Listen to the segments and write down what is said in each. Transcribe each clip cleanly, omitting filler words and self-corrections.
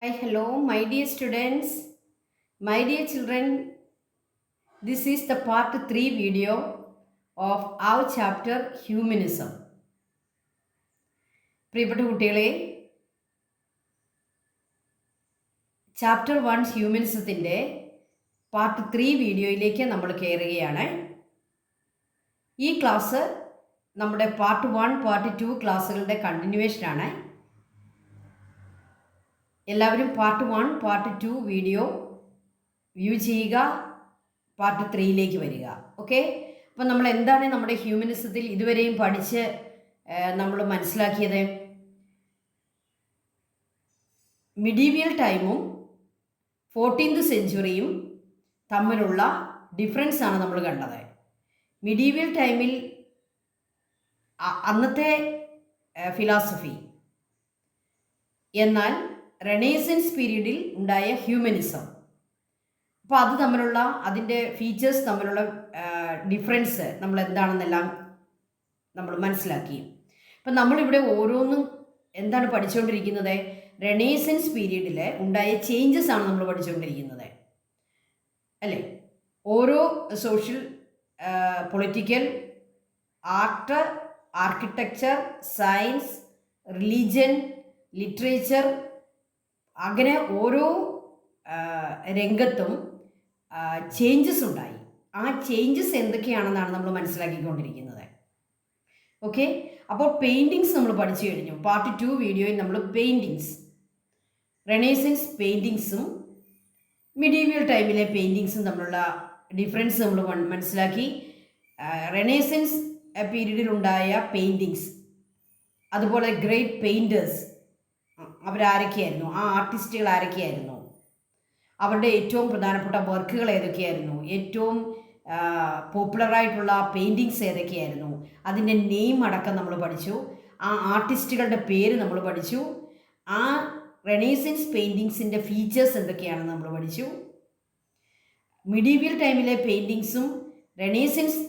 Hi, hello, my dear students, my dear children. This is the part 3 video of our chapter Humanism. പ്രിയപ്പെട്ട കുട്ടികളെ, chapter 1 ഹ്യൂമനിസത്തിൻ്റെ part 3 വീഡിയോയിലേക്ക് നമ്മൾ കയറുകയാണ്. ഈ class നമ്മുടെ പാർട്ട് 1, പാർട്ട് 2 ക്ലാസ്സുകളുടെ കണ്ടിന്യൂവേഷനാണ്. എല്ലാവരും പാർട്ട് 1, പാർട്ട് 2 വീഡിയോ വ്യൂ ചെയ്യുക, പാർട്ട് 3യിലേക്ക് വരിക. ഓക്കെ, അപ്പം നമ്മൾ എന്താണ് നമ്മുടെ ഹ്യൂമനിസത്തിൽ ഇതുവരെയും പഠിച്ച് നമ്മൾ മനസ്സിലാക്കിയത്? മിഡീവിയൽ ടൈമും 14th സെഞ്ച്വറിയും തമ്മിലുള്ള ഡിഫറൻസ് ആണ് നമ്മൾ കണ്ടത്. മിഡീവിയൽ ടൈമിൽ അന്നത്തെ ഫിലോസഫി, എന്നാൽ റെനേസൻസ് പീരീഡിൽ ഉണ്ടായ ഹ്യൂമനിസം, അപ്പോൾ അത് തമ്മിലുള്ള അതിൻ്റെ ഫീച്ചേഴ്സ് തമ്മിലുള്ള ഡിഫറൻസ് നമ്മൾ എന്താണെന്നെല്ലാം നമ്മൾ മനസ്സിലാക്കി. അപ്പം നമ്മളിവിടെ ഓരോന്നും എന്താണ് പഠിച്ചുകൊണ്ടിരിക്കുന്നത്? റെനേസൻസ് പീരീഡിൽ ഉണ്ടായ ചേഞ്ചസ് ആണ് നമ്മൾ പഠിച്ചുകൊണ്ടിരിക്കുന്നത്, അല്ലേ? ഓരോ social, political, art, architecture, science, religion, literature, അങ്ങനെ ഓരോ രംഗത്തും ചേഞ്ചസ് ഉണ്ടായി. ആ ചേഞ്ചസ് എന്തൊക്കെയാണെന്നാണ് നമ്മൾ മനസ്സിലാക്കിക്കൊണ്ടിരിക്കുന്നത്. ഓക്കെ, അപ്പോൾ പെയിൻറ്റിങ്സ് നമ്മൾ പഠിച്ചു കഴിഞ്ഞു. പാർട്ട് 2 വീഡിയോയിൽ നമ്മൾ പെയിൻറ്റിങ്സ്, റെനേസൻസ് പെയിൻറ്റിങ്സും മിഡീവിയൽ ടൈമിലെ പെയിൻറ്റിങ്സും തമ്മിലുള്ള ഡിഫറൻസ് നമ്മൾ മനസ്സിലാക്കി. റെനേസൻസ് പീരീഡിലുണ്ടായ പെയിൻറ്റിങ്സ്, അതുപോലെ ഗ്രേറ്റ് പെയിൻറ്റേഴ്സ് അവരാരൊക്കെയായിരുന്നു, ആ ആർട്ടിസ്റ്റുകൾ ആരൊക്കെയായിരുന്നു, അവരുടെ ഏറ്റവും പ്രധാനപ്പെട്ട വർക്കുകൾ ഏതൊക്കെയായിരുന്നു, ഏറ്റവും പോപ്പുലറായിട്ടുള്ള പെയിൻറ്റിങ്സ് ഏതൊക്കെയായിരുന്നു, അതിൻ്റെ നെയിം അടക്കം നമ്മൾ പഠിച്ചു. ആ ആർട്ടിസ്റ്റുകളുടെ പേര് നമ്മൾ പഠിച്ചു. ആ റെനേസൻസ് പെയിൻറ്റിങ്സിൻ്റെ ഫീച്ചേഴ്സ് എന്തൊക്കെയാണെന്ന് നമ്മൾ പഠിച്ചു. മിഡീവിയൽ ടൈമിലെ പെയിൻറ്റിങ്സും റെനേസൻസ്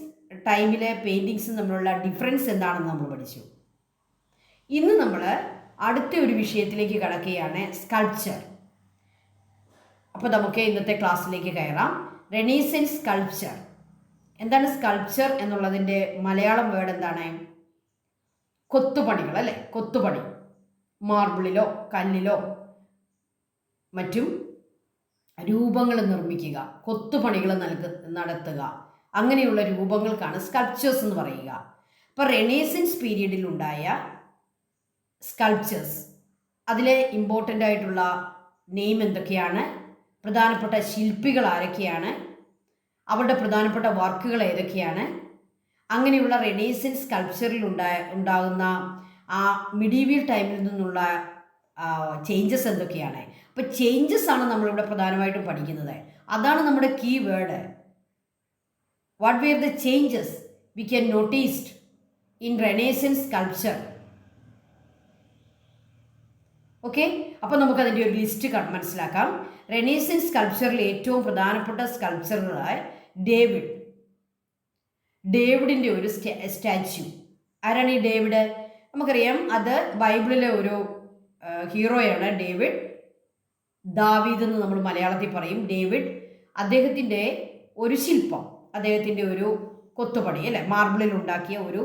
ടൈമിലെ പെയിൻറ്റിങ്സും തമ്മിലുള്ള ഡിഫറൻസ് എന്താണെന്ന് നമ്മൾ പഠിച്ചു. ഇന്ന് നമ്മൾ അടുത്ത ഒരു വിഷയത്തിലേക്ക് കടക്കുകയാണ്, സ്കൾപ്ചർ. അപ്പോൾ നമുക്ക് ഇന്നത്തെ ക്ലാസ്സിലേക്ക് കയറാം. റെനേസൻസ് സ്കൾപ്ചർ എന്താണ്? സ്കൾപ്ചർ എന്നുള്ളതിൻ്റെ മലയാളം വേർഡ് എന്താണ്? കൊത്തുപണികൾ, അല്ലേ? കൊത്തുപണി, മാർബിളിലോ കല്ലിലോ മറ്റും രൂപങ്ങൾ നിർമ്മിക്കുക, കൊത്തുപണികൾ നടത്തുക, അങ്ങനെയുള്ള രൂപങ്ങൾക്കാണ് സ്കൾപ്ചേഴ്സ് എന്ന് പറയുക. അപ്പോൾ റെനേസൻസ് പീരീഡിൽ ഉണ്ടായ സ്കൾപ്ചേഴ്സ്, അതിലെ ഇമ്പോർട്ടൻ്റ് ആയിട്ടുള്ള നെയിം എന്തൊക്കെയാണ്, പ്രധാനപ്പെട്ട ശില്പികൾ ആരൊക്കെയാണ്, അവരുടെ പ്രധാനപ്പെട്ട വർക്കുകൾ ഏതൊക്കെയാണ്, അങ്ങനെയുള്ള റെനേസൻസ് സ്കൾപ്ചറിൽ ഉണ്ടാകുന്ന ആ മിഡീവിയൽ ടൈമിൽ നിന്നുള്ള ചേഞ്ചസ് എന്തൊക്കെയാണ്. അപ്പോൾ ചേഞ്ചസ് ആണ് നമ്മളിവിടെ പ്രധാനമായിട്ടും പഠിക്കുന്നത്. അതാണ് നമ്മുടെ key word. What were the changes we can noticed in Renaissance sculpture? Okay, അപ്പോൾ നമുക്കതിൻ്റെ ഒരു ലിസ്റ്റ് മനസ്സിലാക്കാം. റെനേസൻസ് സ്കൾപ്ചറിൽ ഏറ്റവും പ്രധാനപ്പെട്ട സ്കൾപ്ചറുകളായ ഡേവിഡിൻ്റെ ഒരു സ്റ്റാച്യു. ആരാണ് ഈ ഡേവിഡ്? നമുക്കറിയാം, അത് ബൈബിളിലെ ഒരു ഹീറോയാണ് ഡേവിഡ്. ദാവീദ് എന്ന് നമ്മൾ മലയാളത്തിൽ പറയും. ഡേവിഡ്, അദ്ദേഹത്തിൻ്റെ ഒരു ശില്പം, അദ്ദേഹത്തിൻ്റെ ഒരു കൊത്തുപണി, അല്ലേ, മാർബിളിൽ ഉണ്ടാക്കിയ ഒരു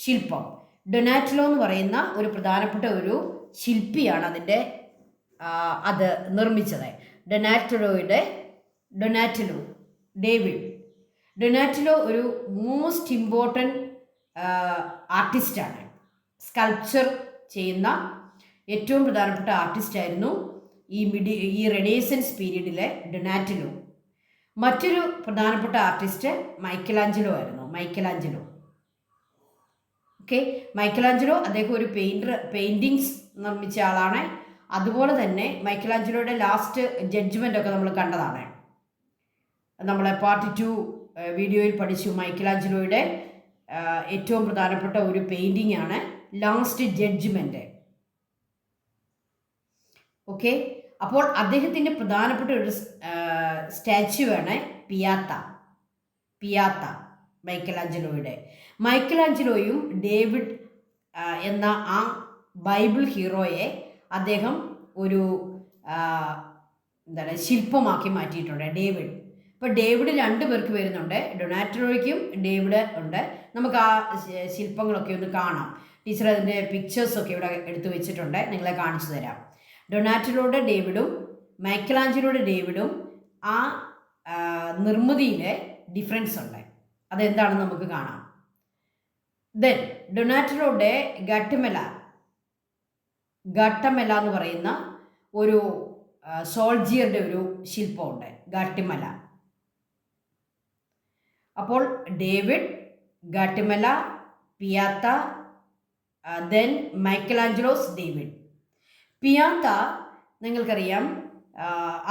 ശില്പം. ഡൊനാറ്റിലോ എന്ന് പറയുന്ന ഒരു പ്രധാനപ്പെട്ട ഒരു ശില്പിയാണ് അത് നിർമ്മിച്ചത്. ഡൊനാറ്റിലോ ഒരു മോസ്റ്റ് ഇമ്പോർട്ടൻറ്റ് ആർട്ടിസ്റ്റാണ്. സ്കൾപ്ചർ ചെയ്യുന്ന ഏറ്റവും പ്രധാനപ്പെട്ട ആർട്ടിസ്റ്റായിരുന്നു ഈ റെനേസൻസ് പീരീഡിലെ ഡൊനാറ്റിലോ. മറ്റൊരു പ്രധാനപ്പെട്ട ആർട്ടിസ്റ്റ് മൈക്കലാഞ്ചലോ ആയിരുന്നു. മൈക്കലാഞ്ചലോ അദ്ദേഹം ഒരു പെയിൻറ്റിങ്സ് നിർമ്മിച്ച ആളാണ്. അതുപോലെ തന്നെ മൈക്കലാഞ്ചലോയുടെ ലാസ്റ്റ് ജഡ്ജ്മെൻ്റ് ഒക്കെ നമ്മൾ കണ്ടതാണ്. നമ്മളെ പാർട്ട് 2 വീഡിയോയിൽ പഠിച്ചു. മൈക്കലാഞ്ചലോയുടെ ഏറ്റവും പ്രധാനപ്പെട്ട ഒരു പെയിൻറ്റിംഗ് ആണ് ലാസ്റ്റ് ജഡ്ജ്മെൻറ്റ്. ഓക്കെ, അപ്പോൾ അദ്ദേഹത്തിൻ്റെ പ്രധാനപ്പെട്ട ഒരു സ്റ്റാച്യു ആണ് പിയാത്ത മൈക്കലാഞ്ചലോയും ഡേവിഡ് എന്ന ആ ബൈബിൾ ഹീറോയെ അദ്ദേഹം ഒരു എന്താണ് ശില്പമാക്കി മാറ്റിയിട്ടുണ്ട് ഡേവിഡ്. അപ്പോൾ ഡേവിഡ് 2 പേർക്ക് വരുന്നുണ്ട്, ഡൊണാറ്റലോയ്ക്കും ഡേവിഡ് ഉണ്ട്. നമുക്ക് ആ ശില്പങ്ങളൊക്കെ ഒന്ന് കാണാം. ടീച്ചർ അതിൻ്റെ പിക്ചേഴ്സൊക്കെ ഇവിടെ എടുത്തു വെച്ചിട്ടുണ്ട്, നിങ്ങളെ കാണിച്ചു തരാം. ഡൊണാറ്റലോയുടെ ഡേവിഡും മൈക്കലാഞ്ചലോയുടെ ഡേവിഡും ആ നിർമ്മിതിയിലെ ഡിഫറൻസ് ഉണ്ട്. അതെന്താണെന്ന് നമുക്ക് കാണാം. ദെൻ ഡൊണാറ്റലോയുടെ ഗട്ടമെല എന്ന് പറയുന്ന ഒരു സോൾജിയറുടെ ഒരു ശില്പമുണ്ട്, ഗാട്ടിമല. അപ്പോൾ ഡേവിഡ്, ഗാട്ടിമല, പിയാത്ത, ദെൻ മൈക്കലാഞ്ചലോസ് ഡേവിഡ്. പിയാത്ത നിങ്ങൾക്കറിയാം,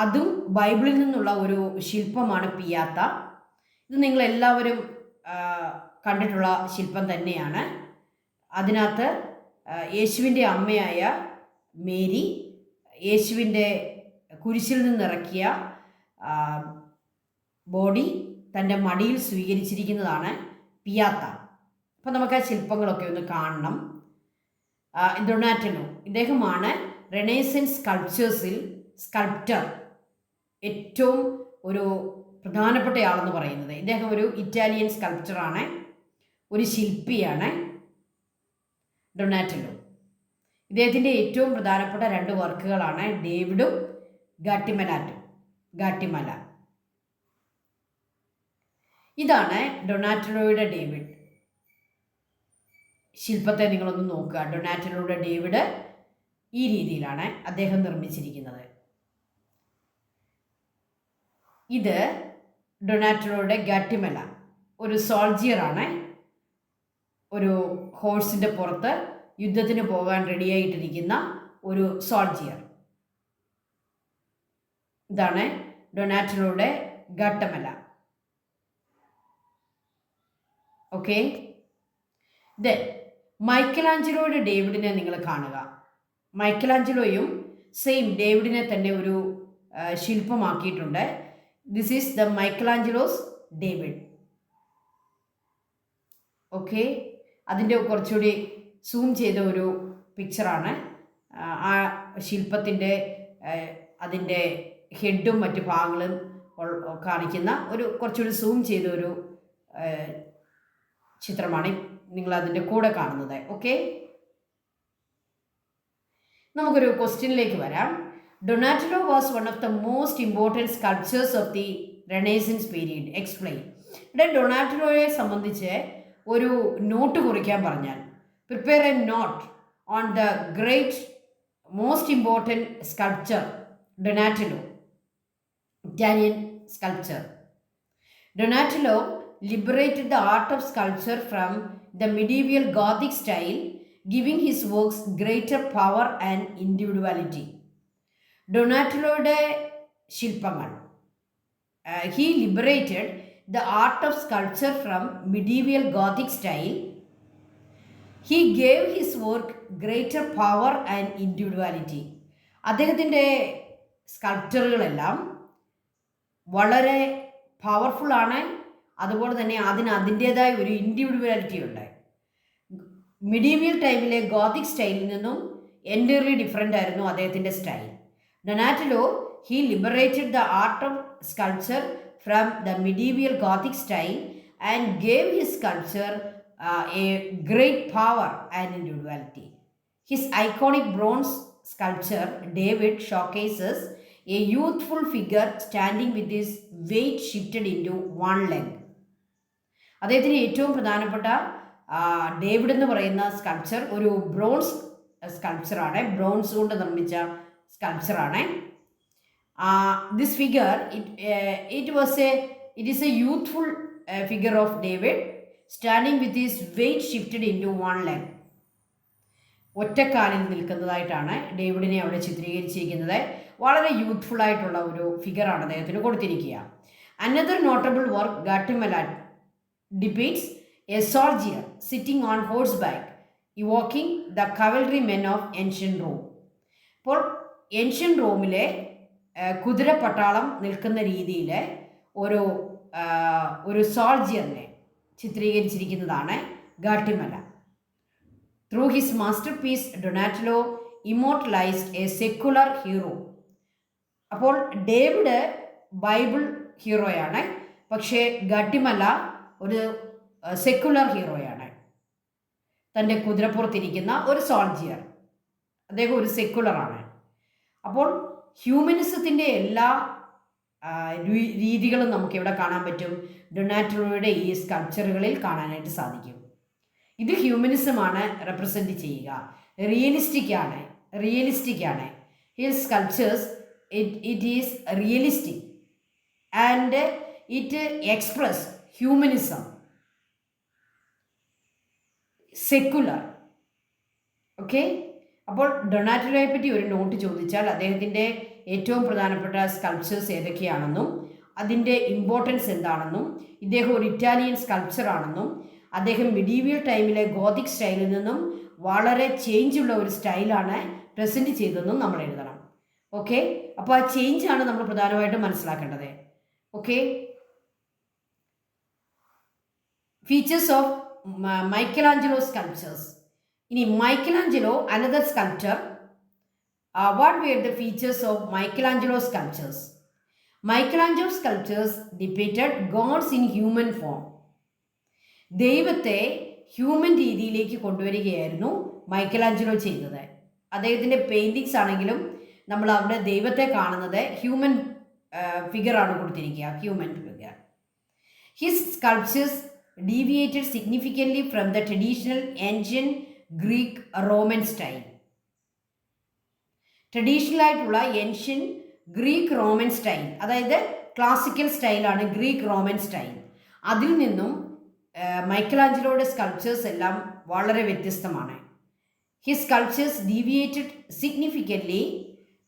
അതും ബൈബിളിൽ നിന്നുള്ള ഒരു ശില്പമാണ് പിയാത്ത. ഇത് നിങ്ങളെല്ലാവരും കണ്ടിട്ടുള്ള ശില്പം തന്നെയാണ്. അതിനകത്ത് യേശുവിൻ്റെ അമ്മയായ മേരി യേശുവിൻ്റെ കുരിശിൽ നിന്നിറക്കിയ ബോഡി തൻ്റെ മടിയിൽ സ്വീകരിച്ചിരിക്കുന്നതാണ് പിയാത്ത. അപ്പോൾ നമുക്ക് ആ ശില്പങ്ങളൊക്കെ ഒന്ന് കാണണം. ഡൊണാറ്റലോ ഇദ്ദേഹമാണ് റെനേസൻസ് സ്കൾപ്റ്റർ ഏറ്റവും ഒരു പ്രധാനപ്പെട്ടയാളെന്ന് പറയുന്നത്. ഇദ്ദേഹം ഒരു ഇറ്റാലിയൻ സ്കൾപ്റ്ററാണ്, ഒരു ശില്പിയാണ് ഡൊണാറ്റലോ. ഇദ്ദേഹത്തിൻ്റെ ഏറ്റവും പ്രധാനപ്പെട്ട 2 വർക്കുകളാണ് ഡേവിഡും ഗാട്ടിമല. ഇതാണ് ഡൊണാറ്റലോയുടെ ഡേവിഡ്. ശില്പത്തെ നിങ്ങളൊന്ന് നോക്കുക. ഡൊണാറ്റലോയുടെ ഡേവിഡ് ഈ രീതിയിലാണ് അദ്ദേഹം നിർമ്മിച്ചിരിക്കുന്നത്. ഇത് ഡൊണാറ്റലോയുടെ ഗാട്ടിമല, ഒരു സോൾജിയറാണ്. ഒരു ഹോഴ്സിൻ്റെ പുറത്ത് യുദ്ധത്തിന് പോകാൻ റെഡിയായിട്ടിരിക്കുന്ന ഒരു സോൾജിയർ. ഇതാണ് ഡൊണാറ്റലോയുടെ ഗാട്ടമല. ഓക്കെ. ദെൻ മൈക്കലാഞ്ചലോയുടെ ഡേവിഡിനെ നിങ്ങൾ കാണുക. മൈക്കലാഞ്ചലോയും സെയിം ഡേവിഡിനെ തന്നെ ഒരു ശില്പമാക്കിയിട്ടുണ്ട്. This is the Michelangelo's David. Okay. അതിൻ്റെ കുറച്ചുകൂടി സൂം ചെയ്ത ഒരു പിക്ചറാണ്. ആ ശില്പത്തിൻ്റെ അതിൻ്റെ ഹെഡും മറ്റു ഭാഗങ്ങളും കാണിക്കുന്ന ഒരു കുറച്ചുകൂടി സൂം ചെയ്ത ഒരു ചിത്രമാണ് നിങ്ങളതിൻ്റെ കൂടെ കാണുന്നത്. ഓക്കെ. നമുക്കൊരു ക്വസ്റ്റ്യനിലേക്ക് വരാം. Donatello was one of the most important sculptures of the Renaissance period. Explain. ഇവിടെ ഡൊണാറ്റലോയെ സംബന്ധിച്ച് ഒരു നോട്ട് കുറിക്കാൻ പറഞ്ഞാൽ, prepare a note on the great most important sculptor Donatello, Italian sculptor. Donatello liberated the art of sculpture from the medieval Gothic style, giving his works greater power and individuality. ഡൊണാറ്റലോയുടെ ശില്പങ്ങൾ, he liberated the art of sculpture from medieval Gothic style. He gave his work greater power and individuality. അദ്ദേഹത്തിൻ്റെ സ്കൾപ്ചറുകളെല്ലാം വളരെ പവർഫുള്ളാണ്. അതുപോലെ തന്നെ അതിൻ്റേതായ ഒരു individuality ഉണ്ട്. Medieval ടൈമിലെ Gothic സ്റ്റൈലിൽ നിന്നും എൻറ്റയർലി ഡിഫറെൻ്റ് ആയിരുന്നു അദ്ദേഹത്തിൻ്റെ style. Donatello he liberated the art of sculpture from the medieval Gothic style and gave his sculpture a great power and individuality. His iconic bronze sculpture David showcases a youthful figure standing with his weight shifted into one leg. അദ്ദേഹത്തിന് ഏറ്റവും പ്രധാനപ്പെട്ട David എന്ന് പറയുന്ന sculpture ഒരു bronze സ്കൾപ്ചറാണ്, bronze കൊണ്ട് നിർമ്മിച്ച സ്കൾപ്ചറാണ്. This figure it is a youthful figure of David standing with his weight shifted into one leg. ഒറ്റക്കാലിൽ നിൽക്കുന്നതായിട്ടാണ് ഡേവിഡിനെ അവിടെ ചിത്രീകരിച്ചിരിക്കുന്നത്. വളരെ യൂത്ത്ഫുൾ ആയിട്ടുള്ള ഒരു ഫിഗറാണ് അദ്ദേഹത്തിന് കൊടുത്തിരിക്കുക. Another notable work Gattamelata depicts a soldier sitting on horseback evoking the cavalry men of ancient Rome. അപ്പോൾ ഏൻഷ്യൻ റോമിലെ കുതിരപ്പട്ടാളം നിൽക്കുന്ന രീതിയിൽ ഒരു സോൾജിയറിനെ ചിത്രീകരിച്ചിരിക്കുന്നതാണ് Gattamelata. Through his masterpiece, Donatello immortalized a secular hero അപ്പോൾ ഡേവിഡ് ബൈബിൾ ഹീറോയാണ്, പക്ഷേ ഗട്ടിമല ഒരു സെക്കുലർ ഹീറോയാണ്. തൻ്റെ കുതിരപ്പുറത്തിരിക്കുന്ന ഒരു സോൾജിയർ, അദ്ദേഹം ഒരു സെക്കുലറാണ്. അപ്പോൾ ഹ്യൂമനിസത്തിൻ്റെ എല്ലാ രീതികളും നമുക്ക് ഇവിടെ കാണാൻ പറ്റും. ഡൊണാറ്റോയുടെ ഈ സ്കൾപ്ചറുകളിൽ കാണാനായിട്ട് സാധിക്കും. ഇത് ഹ്യൂമനിസമാണ് റെപ്രസെൻറ്റ് ചെയ്യുക. റിയലിസ്റ്റിക് ആണ്. His sculptures it is realistic and it express humanism, secular. Okay, അപ്പോൾ ഡൊണാറ്റോയെ പറ്റി ഒരു നോട്ട് ചോദിച്ചാൽ അദ്ദേഹത്തിൻ്റെ ഏറ്റവും പ്രധാനപ്പെട്ട സ്കൾപ്ചേഴ്സ് ഏതൊക്കെയാണെന്നും അതിൻ്റെ ഇമ്പോർട്ടൻസ് എന്താണെന്നും ഇദ്ദേഹം ഒരു ഇറ്റാലിയൻ സ്കൾപ്ചറാണെന്നും അദ്ദേഹം മിഡീവിയൽ ടൈമിലെ ഗോതിക് സ്റ്റൈലിൽ നിന്നും വളരെ ചേഞ്ചുള്ള ഒരു സ്റ്റൈലാണ് പ്രസൻറ്റ് ചെയ്തതെന്നും നമ്മൾ എഴുതണം. ഓക്കെ, അപ്പോൾ ആ ചേഞ്ചാണ് നമ്മൾ പ്രധാനമായിട്ടും മനസ്സിലാക്കേണ്ടത്. Okay, features of Michelangelo sculptures. ഇനി Michelangelo another sculpture. What were the features of Michelangelo's sculptures? Michelangelo's sculptures depicted gods in human form. ദൈവത്തെ ഹ്യൂമൻ രീതിയിലേക്ക് കൊണ്ടുവരികയായിരുന്നു മൈക്കലാഞ്ചലോ ചെയ്തത്. അദ്ദേഹത്തിൻ്റെ പെയിൻറ്റിങ്സ് ആണെങ്കിലും നമ്മൾ അവിടെ ദൈവത്തെ കാണുന്നത് ഹ്യൂമൻ ഫിഗറാണ് കൊടുത്തിരിക്കുക, human figure. His sculptures deviated significantly from the traditional ancient Greek Roman style. Traditional ആയിട്ടുള്ള ഏൻഷ്യൻ ഗ്രീക്ക് റോമൻ സ്റ്റൈൽ, അതായത് ക്ലാസിക്കൽ സ്റ്റൈലാണ് ഗ്രീക്ക് റോമൻ സ്റ്റൈൽ. അതിൽ നിന്നും മൈക്കലാഞ്ചലോയുടെ സ്കൾപ്ചേഴ്സ് എല്ലാം വളരെ വ്യത്യസ്തമാണ്. His sculptures deviated significantly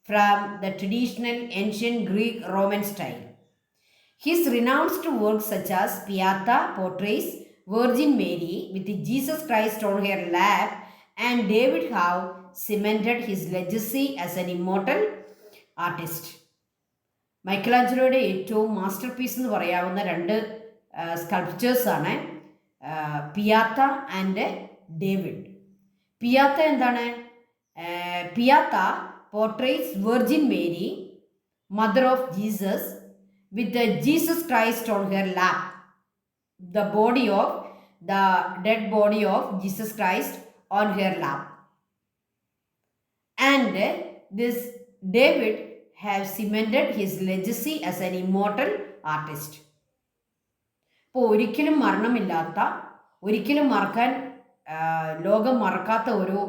from the traditional ancient Greek Roman style. His renowned works such as Pieta portrays Virgin Mary with Jesus Christ on her lap, and David have cemented his legacy as an immortal artist. മൈക്കലാഞ്ചലോയുടെ ഏറ്റവും master piece എന്ന് പറയാവുന്ന രണ്ട് സ്കൾപ്ചേഴ്സാണ് പിയാത്ത and David. പിയാത്ത എന്താണ്? പിയാത്ത portrays Virgin Mary, mother of Jesus, with the Jesus Christ on her lap, the dead body of Jesus Christ on her lap. And this David have cemented his legacy as an immortal artist. അപ്പോൾ ഒരിക്കലും മരണമില്ലാത്ത, ഒരിക്കലും ലോകം മറക്കാത്ത ഒരു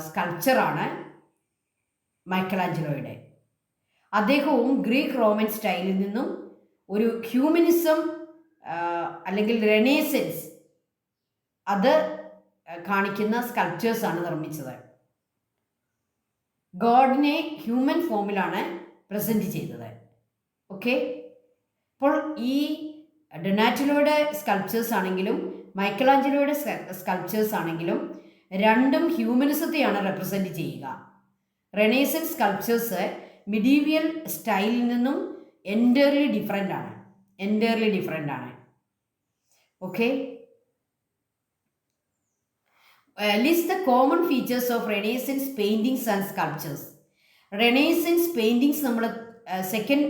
സ്കൾപ്ചറാണ് മൈക്കലാഞ്ചലോയുടെ. അദ്ദേഹവും Greek Roman സ്റ്റൈലിൽ നിന്നും ഒരു ഹ്യൂമനിസം അല്ലെങ്കിൽ റെനേസൻസ് അത് കാണിക്കുന്ന സ്കൾപ്ചേഴ്സാണ് നിർമ്മിച്ചത്. ഗോഡിനെ ഹ്യൂമൻ ഫോമിലാണ് പ്രസൻറ്റ് ചെയ്തത്. ഓക്കെ, അപ്പോൾ ഈ ഡൊണാറ്റലോയുടെ സ്കൾപ്ചേഴ്സ് ആണെങ്കിലും മൈക്കലാഞ്ചലോയുടെ സ്കൾപ്ചേഴ്സ് ആണെങ്കിലും രണ്ടും ഹ്യൂമനിസത്തെയാണ് റെപ്രസെൻറ്റ് ചെയ്യുക. റെനേസൻസ് സ്കൾപ്ചേഴ്സ് മിഡീവിയൽ സ്റ്റൈലിൽ നിന്നും എൻറ്റയർലി ഡിഫറെൻ്റ് ആണ്. Okay, list the common features of renaissance paintings and sculptures. Renaissance paintings നമ്മൾ സെക്കൻഡ്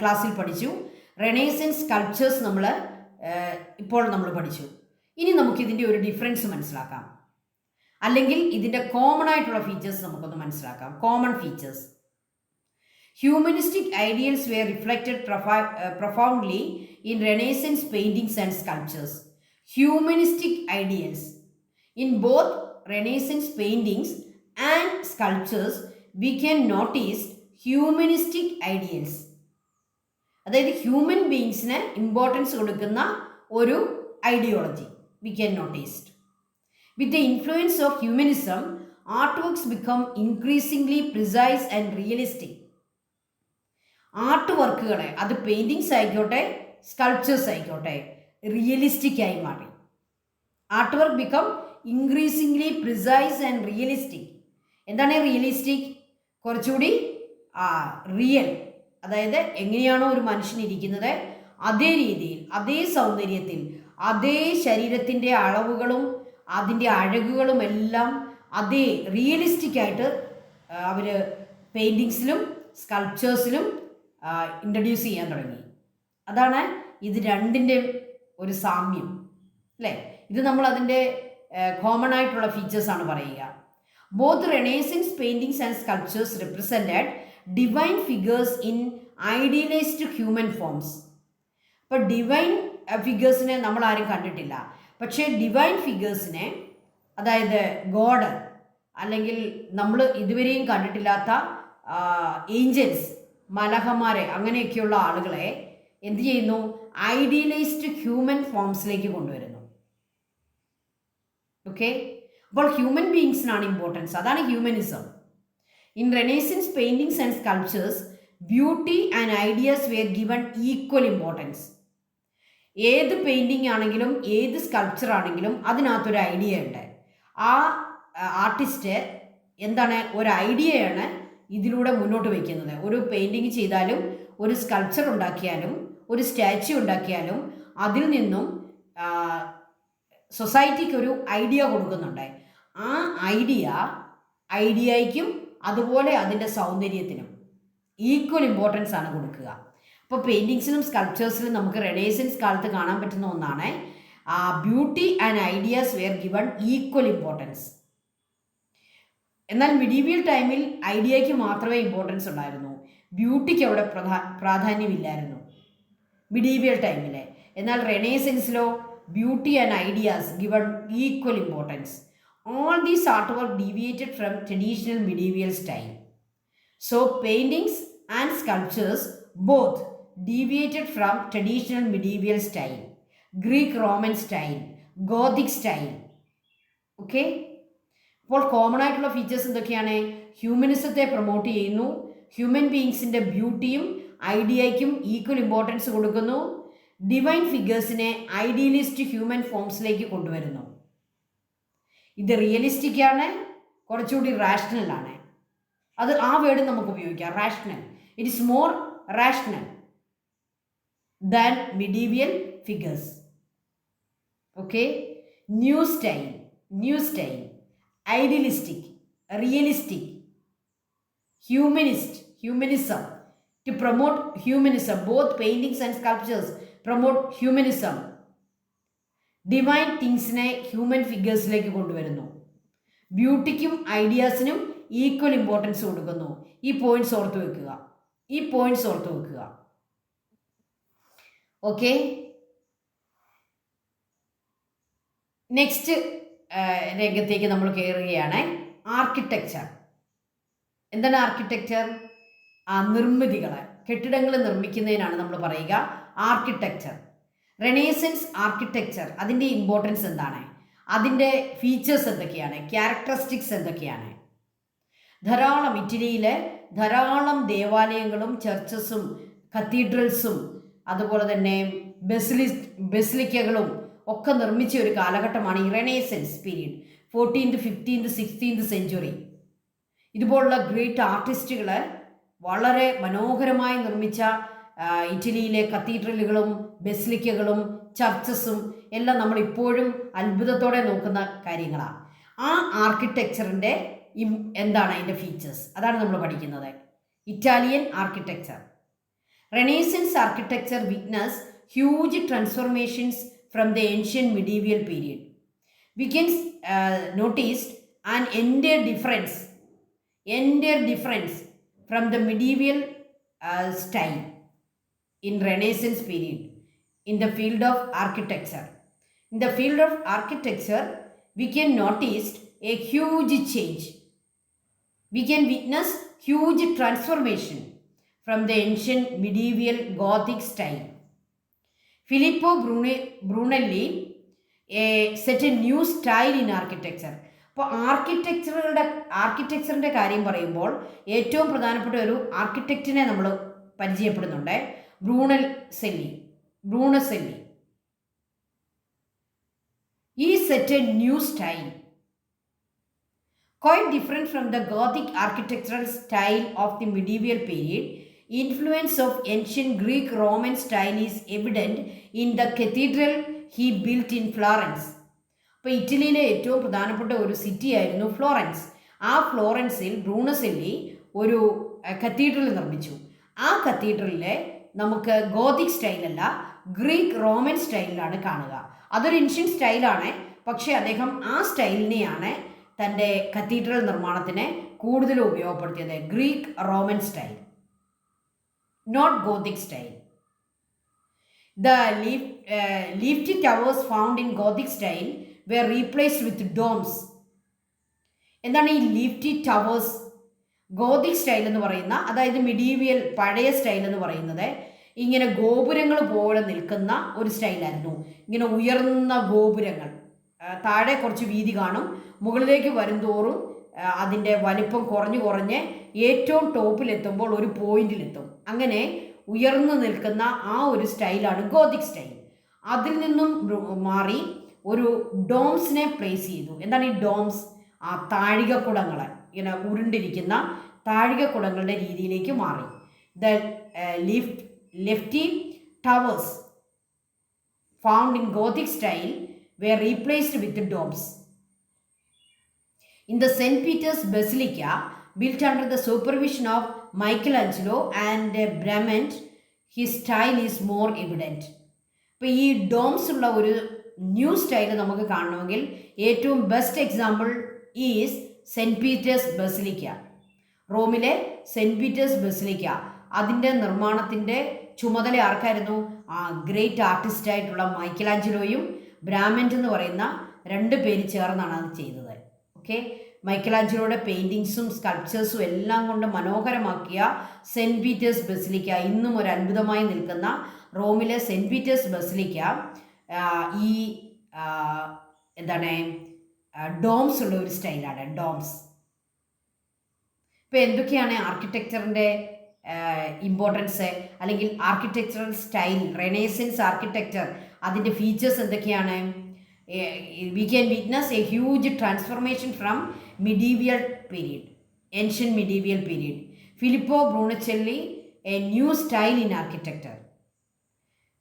ക്ലാസ്സിൽ പഠിച്ചു. റെനേസൻസ് സ്കൾപ്ചേഴ്സ് ഇപ്പോൾ നമ്മൾ പഠിച്ചു. ഇനി നമുക്കിതിൻ്റെ ഒരു ഡിഫറൻസ് മനസ്സിലാക്കാം, അല്ലെങ്കിൽ ഇതിൻ്റെ കോമൺ ആയിട്ടുള്ള ഫീച്ചേഴ്സ് നമുക്കൊന്ന് മനസ്സിലാക്കാം. Common features. Humanistic ideals were reflected profoundly in Renaissance paintings and sculptures. Humanistic ideals. In both Renaissance paintings and sculptures, we can notice humanistic ideals. അതായത് ഹ്യൂമൻ ബീയിങ്സിന് ഇമ്പോർട്ടൻസ് കൊടുക്കുന്ന ഒരു ideology we can notice. With the influence of humanism, artworks become increasingly precise and realistic. Art വർക്കുകളെ, അത് paintings ആയിക്കോട്ടെ sculptures ആയിക്കോട്ടെ, realistic ആയി മാറി. Art work become increasingly precise and realistic. എന്താണ് റിയലിസ്റ്റിക്? കുറച്ചുകൂടി റിയൽ, അതായത് എങ്ങനെയാണോ ഒരു മനുഷ്യൻ ഇരിക്കുന്നത് അതേ രീതിയിൽ, അതേ സൗന്ദര്യത്തിൽ, അതേ ശരീരത്തിൻ്റെ അളവുകളും അതിൻ്റെ അഴകുകളും എല്ലാം അതേ റിയലിസ്റ്റിക് ആയിട്ട് അവർ പെയിൻറ്റിങ്സിലും സ്കൾപ്ചേഴ്സിലും ഇൻട്രൊഡ്യൂസ് ചെയ്യാൻ തുടങ്ങി. അതാണ് ഇത് രണ്ടിൻ്റെയും ഒരു സാമ്യം, അല്ലേ? ഇത് നമ്മൾ അതിൻ്റെ കോമൺ ആയിട്ടുള്ള ഫീച്ചേഴ്സാണ് പറയുക. Both Renaissance paintings and sculptures represented divine figures in idealised human forms. ഇപ്പോൾ ഡിവൈൻ ഫിഗേഴ്സിനെ നമ്മൾ ആരും കണ്ടിട്ടില്ല, പക്ഷേ ഡിവൈൻ ഫിഗേഴ്സിനെ, അതായത് ഗോഡ് അല്ലെങ്കിൽ നമ്മൾ ഇതുവരെയും കണ്ടിട്ടില്ലാത്ത ഏഞ്ചൽസ്, മലഹമാരെ, അങ്ങനെയൊക്കെയുള്ള ആളുകളെ എന്ത് ചെയ്യുന്നു? ഐഡിയലൈസ്ഡ് ഹ്യൂമൻ ഫോംസിലേക്ക് കൊണ്ടുവരുന്നു. ഓക്കെ, അപ്പോൾ ഹ്യൂമൻ ബീയിങ്സിനാണ് ഇമ്പോർട്ടൻസ്. അതാണ് humanism. In renaissance paintings and sculptures beauty and ideas wear given equal importance. ഏത് പെയിൻറ്റിങ് ആണെങ്കിലും ഏത് സ്കൾപ്ചർ ആണെങ്കിലും അതിനകത്തൊരു ഐഡിയ ഉണ്ട്. ആ ആർട്ടിസ്റ്റ് എന്താണ്, ഒരു ഐഡിയയാണ് ഇതിലൂടെ മുന്നോട്ട് വയ്ക്കുന്നത്. ഒരു പെയിൻറ്റിങ് ചെയ്താലും ഒരു സ്കൾപ്ചർ ഉണ്ടാക്കിയാലും ഒരു സ്റ്റാച്യു ഉണ്ടാക്കിയാലും അതിൽ നിന്നും സൊസൈറ്റിക്ക് ഒരു ഐഡിയ കൊടുക്കുന്നുണ്ട്. ആ ഐഡിയയ്ക്കും അതുപോലെ അതിൻ്റെ സൗന്ദര്യത്തിനും ഈക്വൽ ഇമ്പോർട്ടൻസ് ആണ് കൊടുക്കുക. അപ്പോൾ പെയിൻറ്റിങ്സിനും സ്കൾപ്ചേഴ്സിനും നമുക്ക് റെനേസൻസ് കാലത്ത് കാണാൻ പറ്റുന്ന ഒന്നാണ് beauty and ideas wear given equal importance. എന്നാൽ മിഡീവിയൽ ടൈമിൽ ഐഡിയയ്ക്ക് മാത്രമേ ഇമ്പോർട്ടൻസ് ഉണ്ടായിരുന്നു, ബ്യൂട്ടിക്ക് അവിടെ പ്രാധാന്യമില്ലായിരുന്നു മിഡീവിയൽ ടൈമിൽ. എന്നാൽ റെനേസൻസിലോ beauty and ideas given equal importance. All these artwork deviated from traditional medieval style. So paintings and sculptures both deviated from traditional medieval style, Greek Roman style, Gothic style. Okay? അപ്പോൾ common ആയിട്ടുള്ള features എന്തൊക്കെയാണ്? ഹ്യൂമനിസത്തെ promote ചെയ്യുന്നു, human ബീയിങ്സിൻ്റെ ബ്യൂട്ടിയും ഐഡിയയ്ക്കും equal importance കൊടുക്കുന്നു, divine ഫിഗേഴ്സിനെ idealist human ഫോംസിലേക്ക് കൊണ്ടുവരുന്നു. ഇത് realistic ആണ്, കുറച്ചുകൂടി rational ആണ്. അത് ആ വേർഡ് നമുക്ക് ഉപയോഗിക്കാം, rational. It is more rational than medieval figures. Okay, new style, idealistic, realistic, humanism. To promote humanism, both paintings and sculptures promote humanism. Divine തിങ്സിനെ ഹ്യൂമൻ ഫിഗേഴ്സിലേക്ക് കൊണ്ടുവരുന്നു, ബ്യൂട്ടിക്കും ഐഡിയാസിനും ഈക്വൽ ഇമ്പോർട്ടൻസ് കൊടുക്കുന്നു. ഈ പോയിന്റ്സ് ഓർത്ത് വെക്കുക. ഓക്കെ, നെക്സ്റ്റ് രംഗത്തേക്ക് നമ്മൾ കയറുകയാണ്. ആർക്കിടെക്ചർ. എന്താണ് ആർക്കിടെക്ചർ? നിർമ്മിതികൾ, കെട്ടിടങ്ങൾ നിർമ്മിക്കുന്നതിനാണ് നമ്മൾ പറയുക ആർക്കിടെക്ചർ. റെനേസൻസ് ആർക്കിടെക്ചർ, അതിൻ്റെ ഇമ്പോർട്ടൻസ് എന്താണ്? അതിൻ്റെ ഫീച്ചേഴ്സ് എന്തൊക്കെയാണ്? ക്യാരക്ടറിസ്റ്റിക്സ് എന്തൊക്കെയാണ്? ഇറ്റലിയിലെ ധാരാളം ദേവാലയങ്ങളും ചർച്ചസും കത്തീഡ്രൽസും അതുപോലെ തന്നെ ബെസിലിക്കകളും ഒക്കെ നിർമ്മിച്ച ഒരു കാലഘട്ടമാണ് ഈ renaissance period. 14th, 15th, 16th century. ഇതുപോലുള്ള ഗ്രേറ്റ് ആർട്ടിസ്റ്റുകൾ വളരെ മനോഹരമായി നിർമ്മിച്ച ഇറ്റലിയിലെ കത്തീഡ്രലുകളും ബെസിലിക്കകളും ചർച്ചസും എല്ലാം നമ്മൾ ഇപ്പോഴും അത്ഭുതത്തോടെ നോക്കുന്ന കാര്യങ്ങളാണ്. ആ ആർക്കിടെക്ചറിൻ്റെ എന്താണ് അതിൻ്റെ ഫീച്ചേഴ്സ്? അതാണ് നമ്മൾ പഠിക്കുന്നത്. Italian architecture. Renaissance architecture witness huge transformations from the ancient medieval period. We can notice an entire difference from the medieval style in Renaissance period in the field of architecture. In the field of architecture, we can notice a huge change. We can witness huge transformation from the ancient medieval Gothic style. Filippo Brunelli set a new style in architecture. അപ്പോൾ ആർക്കിടെക്ചറിൻ്റെ കാര്യം പറയുമ്പോൾ ഏറ്റവും പ്രധാനപ്പെട്ട ഒരു ആർക്കിടെക്റ്റിനെ നമ്മൾ പരിചയപ്പെടുന്നുണ്ട്, ബ്രൂണസെല്ലി. He set a new style, quite different from the Gothic architectural style of the medieval period. Influence of ancient Greek Roman style is evident in the cathedral he built in Florence. അപ്പോൾ ഇറ്റലിയിലെ ഏറ്റവും പ്രധാനപ്പെട്ട ഒരു city ആയിരുന്നു Florence. ആ ഫ്ലോറൻസിൽ ബ്രൂണസെല്ലി ഒരു cathedral നിർമ്മിച്ചു. ആ കത്തീഡ്രലിലെ നമുക്ക് ഗോതിക് സ്റ്റൈലല്ല, ഗ്രീക്ക് റോമൻ സ്റ്റൈലിലാണ് കാണുക. അതൊരു ഏൻഷ്യൻ സ്റ്റൈലാണ്, പക്ഷേ അദ്ദേഹം ആ സ്റ്റൈലിനെയാണ് തൻ്റെ കത്തീഡ്രൽ നിർമ്മാണത്തിന് കൂടുതൽ ഉപയോഗപ്പെടുത്തിയത്. Greek Roman style, not Gothic style. The leafy towers found in Gothic style were replaced with domes. എന്താണ് ഈ ലീഫ്റ്റി ടവേഴ്സ്? ഗോതിക് സ്റ്റൈൽ എന്ന് പറയുന്ന, അതായത് മിഡീവിയൽ പഴയ സ്റ്റൈൽ എന്ന് പറയുന്നത് ഇങ്ങനെ ഗോപുരങ്ങൾ പോലെ നിൽക്കുന്ന ഒരു സ്റ്റൈലായിരുന്നു. ഇങ്ങനെ ഉയർന്ന ഗോപുരങ്ങൾ, താഴെ കുറച്ച് വീതി കാണും, മുകളിലേക്ക് വരുംതോറും അതിൻ്റെ വലിപ്പം കുറഞ്ഞ് കുറഞ്ഞ് ഏറ്റവും ടോപ്പിലെത്തുമ്പോൾ ഒരു പോയിന്റിലെത്തും. അങ്ങനെ ഉയർന്നു നിൽക്കുന്ന ആ ഒരു സ്റ്റൈലാണ് ഗോതിക് സ്റ്റൈൽ. അതിൽ നിന്നും മാറി ഒരു ഡോംസിനെ പ്ലേസ് ചെയ്തു. എന്താണ് ഈ ഡോംസ്? ആ താഴികക്കുടങ്ങൾ, ഇങ്ങനെ ഉരുണ്ടിരിക്കുന്ന താഴികക്കുടങ്ങളുടെ രീതിയിലേക്ക് മാറി. The lefty towers found in Gothic style were replaced with domes. In the St. Peter's Basilica, built under the supervision of Michelangelo and Bramant, his style is more evident. ഇപ്പോൾ ഈ ഡോംസ് ഉള്ള ഒരു ന്യൂ സ്റ്റൈൽ നമുക്ക് കാണണമെങ്കിൽ ഏറ്റവും best example is Saint Peter's Basilica. റോമിലെ Saint Peter's Basilica, അതിൻ്റെ നിർമ്മാണത്തിൻ്റെ ചുമതല ആർക്കായിരുന്നു? ആ ഗ്രേറ്റ് ആർട്ടിസ്റ്റായിട്ടുള്ള മൈക്കലാഞ്ചലോയും ബ്രാമൻറ്റ് എന്ന് പറയുന്ന 2 പേര് ചേർന്നാണ് അത് ചെയ്തത്. ഓക്കെ, മൈക്കലാഞ്ചലോയുടെ പെയിൻറ്റിങ്സും സ്കൾപ്ചേഴ്സും എല്ലാം കൊണ്ട് മനോഹരമാക്കിയ സെൻറ്റ് പീറ്റേഴ്സ് ബസിലിക്ക, ഇന്നും ഒരു അത്ഭുതമായി നിൽക്കുന്ന റോമിലെ സെൻറ്റ് പീറ്റേഴ്സ് ബസിലിക്ക ഈ എന്താണ് ഡോംസ് ഉള്ള ഒരു സ്റ്റൈലാണ്, ഡോംസ്. ഇപ്പോൾ എന്തൊക്കെയാണ് ആർക്കിടെക്ചറിൻ്റെ ഇമ്പോർട്ടൻസ്, അല്ലെങ്കിൽ ആർക്കിടെക്ചറൽ സ്റ്റൈൽ, റെനേസൻസ് ആർക്കിടെക്ചർ, അതിൻ്റെ ഫീച്ചേഴ്സ് എന്തൊക്കെയാണ്? We can witness a huge transformation from medieval period, ancient medieval period. Filippo Brunelleschi, a new style in architecture,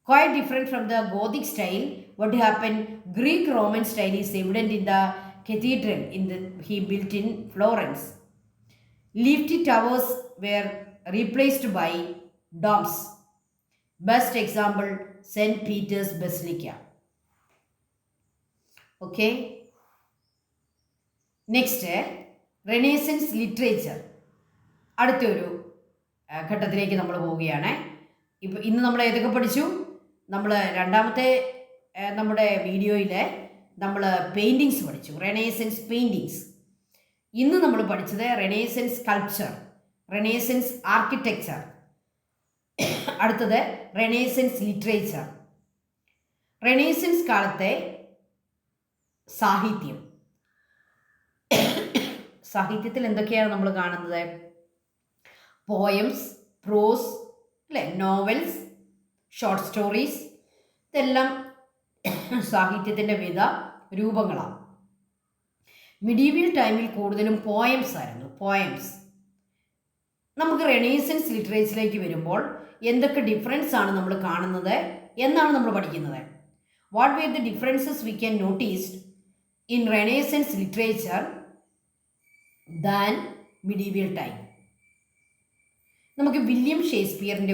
quite different from the Gothic style. What happened? Greek Roman style is evident in the cathedral he built in Florence. Leafy towers were replaced by domes. Best example, St. Peter's Basilica. Okay, next renaissance literature. അടുത്തൊരു ഘട്ടത്തിലേക്ക് നമ്മൾ പോവുകയാണ്. ഇന്ന് നമ്മൾ ഏതൊക്കെ പഠിച്ചു? നമ്മൾ രണ്ടാമത്തെ നമ്മുടെ വീഡിയോയിൽ നമ്മൾ പെയിൻറ്റിങ്സ് പഠിച്ചു, റെനേസൻസ് പെയിൻറ്റിങ്സ്. ഇന്ന് നമ്മൾ പഠിച്ചത് റെനേസൻസ് സ്കൾപ്ചർ, റെനേസൻസ് ആർക്കിടെക്ചർ. അടുത്തത് റെനേസൻസ് ലിറ്ററേച്ചർ. റെനേസൻസ് കാലത്തെ സാഹിത്യം. സാഹിത്യത്തിൽ എന്തൊക്കെയാണ് നമ്മൾ കാണുന്നത്? പോയംസ്, പ്രോസ്, അല്ലേ, നോവൽസ്, ഷോർട്ട് സ്റ്റോറീസ്, ഇതെല്ലാം സാഹിത്യത്തിൻ്റെ വിവിധ രൂപങ്ങളാണ്. മിഡീവിയൽ ടൈമിൽ കൂടുതലും പോയംസ് ആയിരുന്നു, പോയംസ്. നമുക്ക് റെനേസൻസ് ലിറ്ററേച്ചറിലേക്ക് വരുമ്പോൾ എന്തൊക്കെ ഡിഫറൻസ് ആണ് നമ്മൾ കാണുന്നത് എന്നാണ് നമ്മൾ പഠിക്കുന്നത്. What were the differences we can noticed in Renaissance literature than medieval time? നമുക്ക് വില്യം ഷേക്സ്പിയറിൻ്റെ